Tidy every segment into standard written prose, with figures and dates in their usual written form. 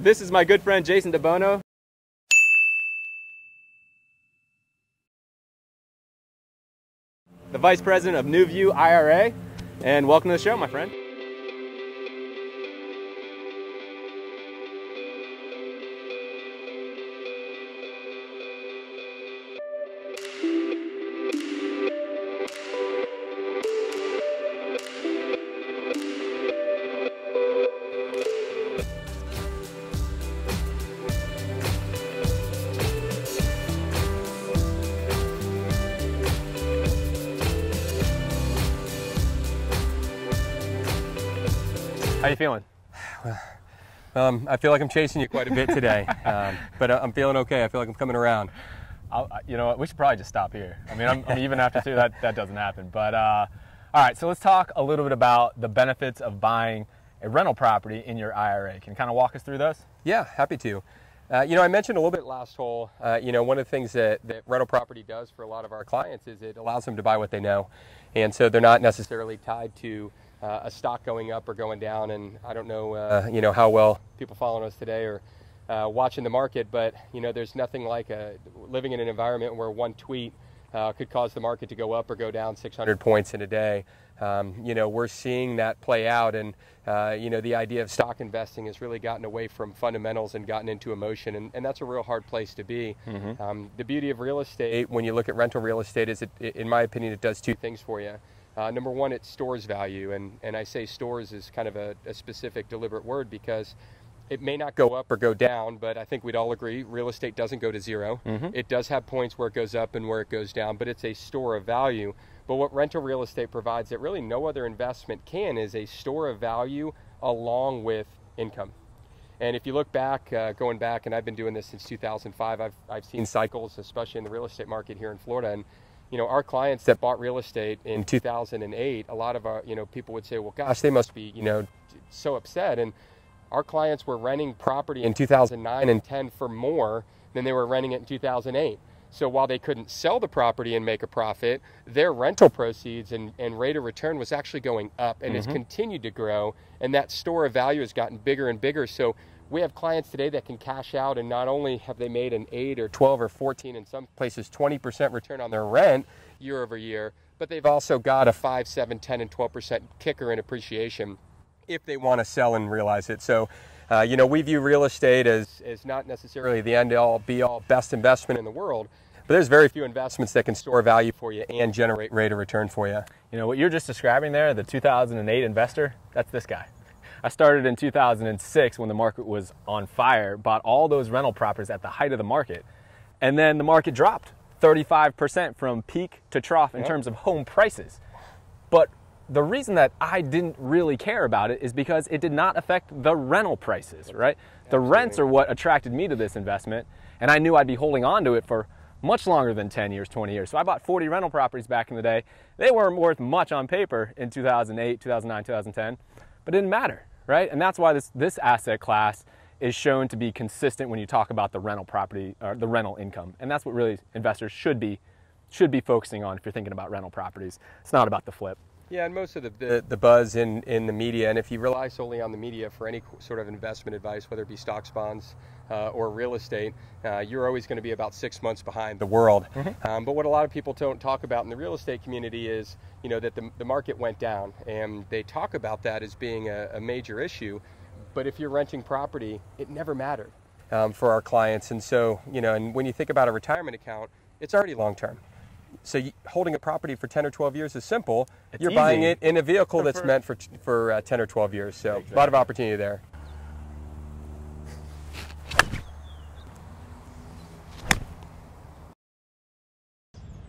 This is my good friend Jason DeBono. The Vice President of New View IRA, and welcome to the show, my friend. How you feeling? I feel like I'm chasing you quite a bit today, but I'm feeling okay. I feel like I'm coming around. You know what? We should probably just stop here. I mean, I'm even after two, that doesn't happen. But all right, so let's talk a little bit about the benefits of buying a rental property in your IRA. Can you kind of walk us through those? Yeah, happy to. You know, I mentioned a little bit last hole, you know, one of the things that rental property does for a lot of our clients is it allows them to buy what they know. And so they're not necessarily tied to a stock going up or going down. And I don't know, you know, how well people following us today or watching the market, but, you know, there's nothing like living in an environment where one tweet could cause the market to go up or go down 600 points in a day. You know, we're seeing that play out, and you know, the idea of stock investing has really gotten away from fundamentals and gotten into emotion, and that's a real hard place to be. The beauty of real estate, when you look at rental real estate, is in my opinion, it does two things for you. Number one, it stores value, and I say stores is kind of a specific, deliberate word because it may not go up or go down, but I think we'd all agree real estate doesn't go to zero. It does have points where it goes up and where it goes down, but it's a store of value. But what rental real estate provides that really no other investment can is a store of value along with income. And if you look back, going back, and I've been doing this since 2005, I've seen cycles, especially in the real estate market here in Florida. And you know, our clients that bought real estate in 2008, a lot of our, you know, people would say, well, gosh, they must be, you know, so upset. And our clients were renting property in 2009 and 10 for more than they were renting it in 2008. So while they couldn't sell the property and make a profit, their rental proceeds and rate of return was actually going up and has continued to grow. And that store of value has gotten bigger and bigger. So we have clients today that can cash out, and not only have they made an 8 or 12 or 14, in some places 20% return on their rent year over year, but they've also got a 5, 7, 10, and 12% kicker in appreciation if they want to sell and realize it. So, you know, we view real estate as not necessarily the end-all, be-all, best investment in the world, but there's very few investments that can store value for you and generate rate of return for you. You know, what you're just describing there, the 2008 investor, that's this guy. I started in 2006 when the market was on fire, bought all those rental properties at the height of the market, and then the market dropped 35% from peak to trough in terms of home prices. But the reason that I didn't really care about it is because it did not affect the rental prices, right? The rents are what attracted me to this investment, and I knew I'd be holding on to it for much longer than 10 years, 20 years. So I bought 40 rental properties back in the day. They weren't worth much on paper in 2008, 2009, 2010, but it didn't matter, right? And that's why this asset class is shown to be consistent when you talk about the rental property or the rental income. And that's what really investors should be focusing on if you're thinking about rental properties. It's not about the flip. Yeah, and most of the buzz in the media, and if you rely solely on the media for any sort of investment advice, whether it be stocks, bonds, or real estate, you're always going to be about 6 months behind the world. But what a lot of people don't talk about in the real estate community is, you know, that the market went down, and they talk about that as being a major issue. But if you're renting property, it never mattered for our clients. And so, you know, and when you think about a retirement account, it's already long term. So holding a property for 10 or 12 years is simple. You're easy. Buying it in a vehicle that's meant for 10 or 12 years. So exactly. A lot of opportunity there.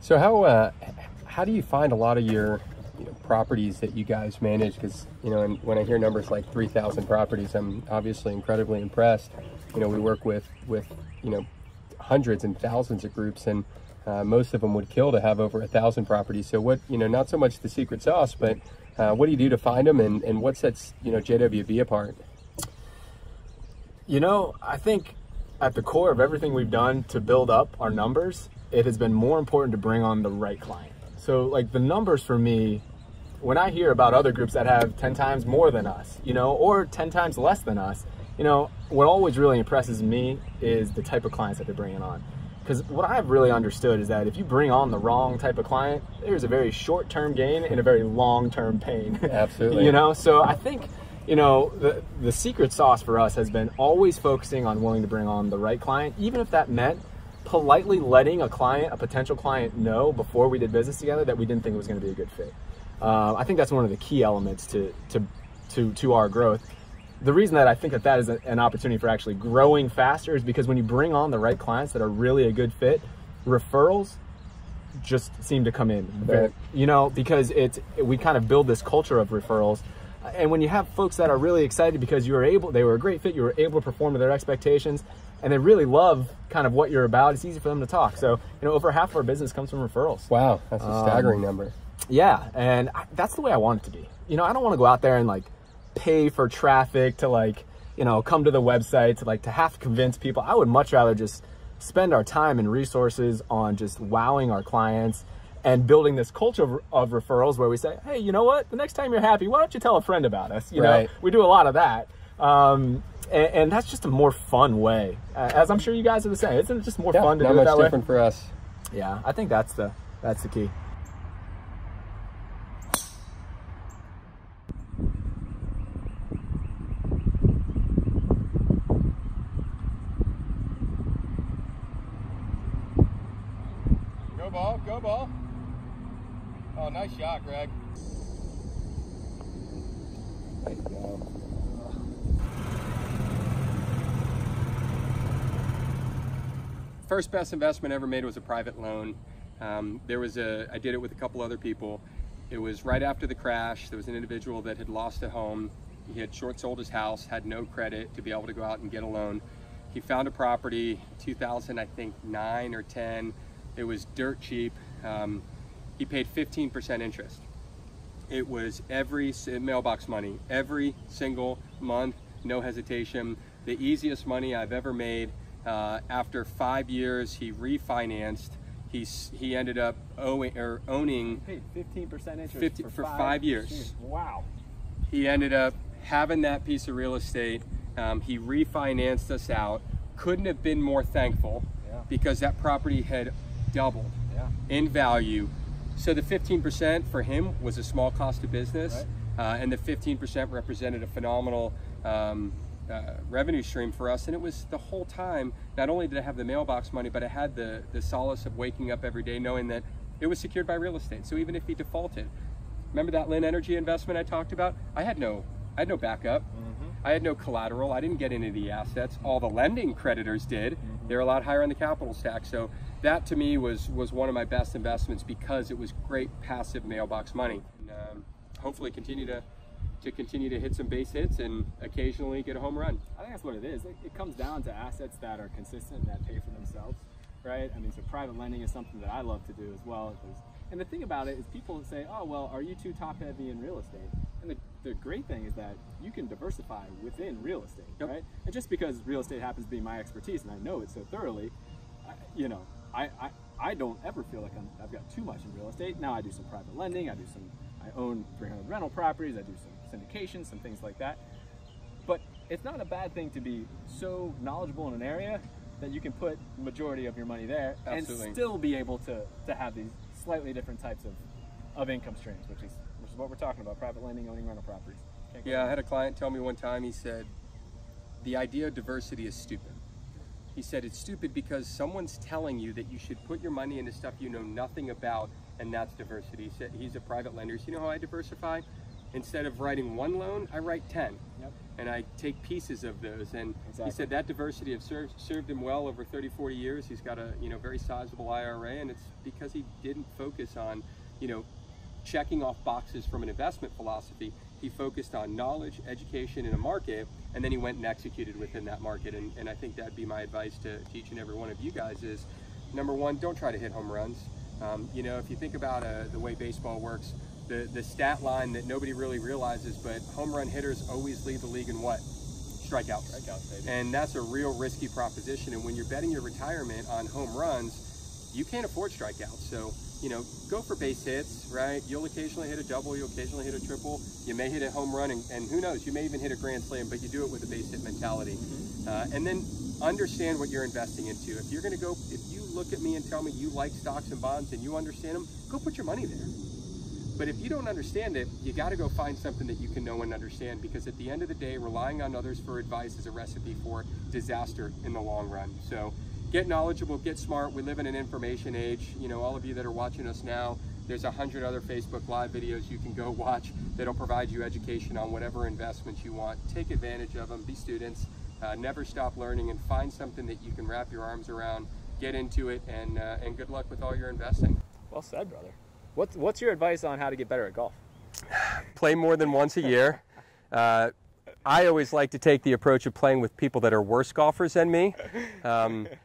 So how do you find a lot of your properties that you guys manage? Because, you know, and when I hear numbers like 3,000 properties, I'm obviously incredibly impressed. You know, we work with you know, hundreds and thousands of groups, and most of them would kill to have over 1,000 properties. So what, you know, not so much the secret sauce, but what do you do to find them, and what sets, you know, JWB apart? You know, I think at the core of everything we've done to build up our numbers, it has been more important to bring on the right client. So like the numbers for me, when I hear about other groups that have 10 times more than us, you know, or 10 times less than us, you know, what always really impresses me is the type of clients that they're bringing on. Because what I've really understood is that if you bring on the wrong type of client, there's a very short-term gain and a very long-term pain. Absolutely. You know, so I think, you know, the secret sauce for us has been always focusing on wanting to bring on the right client, even if that meant politely letting a potential client know before we did business together that we didn't think it was going to be a good fit. I think that's one of the key elements to our growth. The reason that I think that is an opportunity for actually growing faster is because when you bring on the right clients that are really a good fit, referrals just seem to come in. Right. You know, because we kind of build this culture of referrals. And when you have folks that are really excited because they were a great fit, you were able to perform to their expectations, and they really love kind of what you're about, it's easy for them to talk. So, you know, over half of our business comes from referrals. Wow, that's a staggering number. Yeah, and that's the way I want it to be. You know, I don't want to go out there and like pay for traffic to like, you know, come to the website to have to convince people. I would much rather just spend our time and resources on just wowing our clients and building this culture of referrals where we say, hey, you know what? The next time you're happy, why don't you tell a friend about us? You know, we do a lot of that. And that's just a more fun way, as I'm sure you guys are the same. Isn't it just more fun to do it that way? Not much different for us. Yeah, I think that's the key. Go ball. Oh, nice shot, Greg. There you go. First best investment ever made was a private loan. I did it with a couple other people. It was right after the crash. There was an individual that had lost a home. He had short sold his house, had no credit to be able to go out and get a loan. He found a property, 2009 or 10. It was dirt cheap. He paid 15% interest. It was every mailbox money, every single month, no hesitation. The easiest money I've ever made. After 5 years, he refinanced. He ended up owning. He paid 15% interest for 5 years. Geez, wow. He ended up having that piece of real estate. He refinanced us out. Couldn't have been more thankful because that property had doubled in value. So the 15% for him was a small cost of business, and the 15% represented a phenomenal revenue stream for us. And it was the whole time, not only did I have the mailbox money, but I had the solace of waking up every day knowing that it was secured by real estate. So even if he defaulted, remember that Lynn Energy investment I talked about? I had no backup. I had no collateral. I didn't get any of the assets. All the lending creditors did. They're a lot higher on the capital stack. So that to me was one of my best investments because it was great passive mailbox money. And, hopefully continue to hit some base hits and occasionally get a home run. I think that's what it is. It comes down to assets that are consistent and that pay for themselves, right? I mean, so private lending is something that I love to do as well. And the thing about it is people say, oh, well, are you too top heavy in real estate? And the great thing is that you can diversify within real estate, right? And just because real estate happens to be my expertise and I know it so thoroughly, you know, I don't ever feel like I've got too much in real estate. Now I do some private lending, I own 300 rental properties, I do some syndications, some things like that. But it's not a bad thing to be so knowledgeable in an area that you can put the majority of your money there and still be able to have these slightly different types of income streams, which is what we're talking about, private lending, owning rental properties. Yeah, I had a client tell me one time, he said, the idea of diversity is stupid. He said, it's stupid because someone's telling you that you should put your money into stuff you know nothing about, and that's diversity. He said, he's a private lender. So you know how I diversify? Instead of writing one loan, I write 10. And I take pieces of those. And he said that diversity has served him well over 30, 40 years. He's got a very sizable IRA, and it's because he didn't focus on, checking off boxes from an investment philosophy. He focused on knowledge, education in a market, and then he went and executed within that market. And I think that'd be my advice to each and every one of you guys is, number one, don't try to hit home runs. If you think about the way baseball works, the stat line that nobody really realizes, but home run hitters always lead the league in what? Strikeouts. Strikeouts, baby. And that's a real risky proposition. And when you're betting your retirement on home runs, you can't afford strikeouts. So, you know, go for base hits, right? You'll occasionally hit a double, you'll occasionally hit a triple, you may hit a home run, and who knows, you may even hit a grand slam, but you do it with a base hit mentality. And then understand what you're investing into. If you're gonna go, if you look at me and tell me you like stocks and bonds and you understand them, go put your money there. But if you don't understand it, you gotta go find something that you can know and understand, because at the end of the day, relying on others for advice is a recipe for disaster in the long run. So get knowledgeable, get smart. We live in an information age. You know, all of you that are watching us now, there's 100 other Facebook Live videos you can go watch that'll provide you education on whatever investments you want. Take advantage of them, be students, never stop learning, and find something that you can wrap your arms around, get into it, and good luck with all your investing. Well said, brother. What's your advice on how to get better at golf? Play more than once a year. I always like to take the approach of playing with people that are worse golfers than me.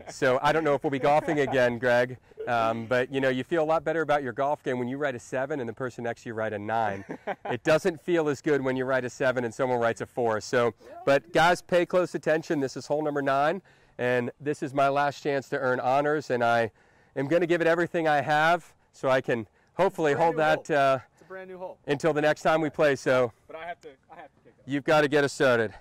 So I don't know if we'll be golfing again, Greg, but you know, you feel a lot better about your golf game when you write a 7 and the person next to you write a 9. It doesn't feel as good when you write a 7 and someone writes a 4. So, but guys, pay close attention. This is hole number 9, and this is my last chance to earn honors, and I am going to give it everything I have so I can hopefully hold that it's a brand new hole until the next time we play. So but I have to kick it. you've got to get us started.